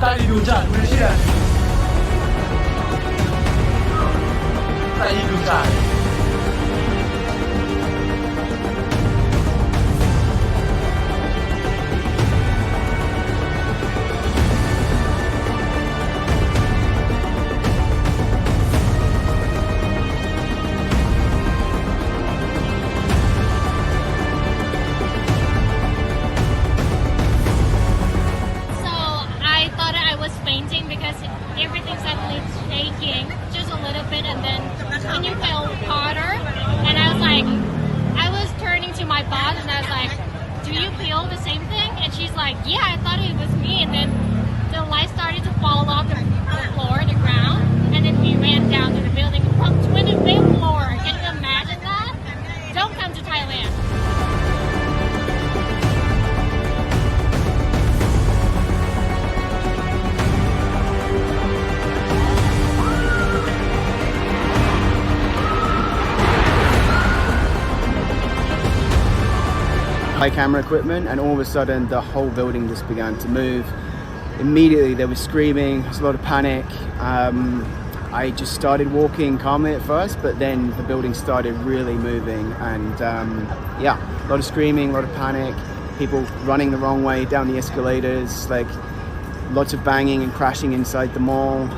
带一路战危险，带一路战。Everything suddenly shaking just a little bit, and then when you feel harder, and I was turning to my boss and I was like, do you feel the same thing? And she's like, yeah, I thought it was me. And then the light started to fall off the floor, the ground, and then we ran down to the building from 25th floor. Can you imagine that? Don't come to Thailand. High camera equipment, and all of a sudden the whole building just began to move. Immediately there was screaming, there was a lot of panic. I just started walking calmly at first, but then the building started really moving, and yeah, a lot of screaming, a lot of panic, people running the wrong way down the escalators, like lots of banging and crashing inside the mall.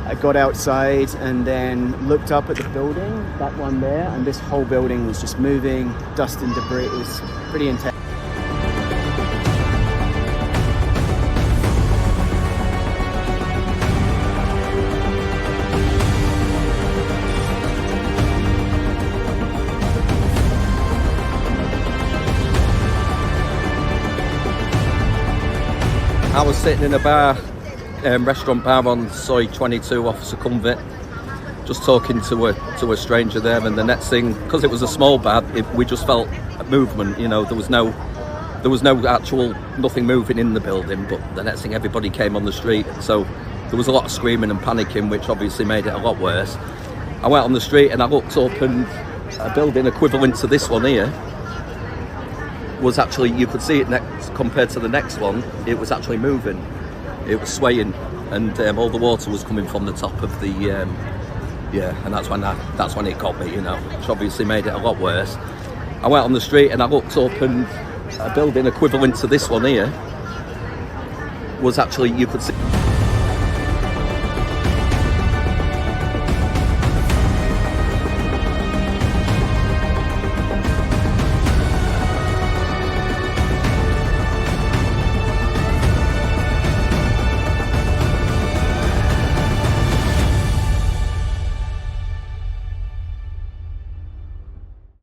I got outside and then looked up at the building, that one there, and this whole building was just moving, dust and debris. It was pretty intense. I was sitting in a bar, restaurant bar on Soi 22 off Sukhumvit, just talking to a stranger there, and the next thing, because it was a small bar, we just felt a movement. You know, there was no actual nothing moving in the building, but the next thing everybody came on the street, so there was a lot of screaming and panicking, which obviously made it a lot worse. I went on the street and I looked up, and a building equivalent to this one here was actually, you could see it next compared to the next one, it was actually moving, it was swaying, and all the water was coming from the top of the yeah, and that's when it got me, you know, which obviously made it a lot worse. I went on the street and I looked up, and a building equivalent to this one here was actually, you could see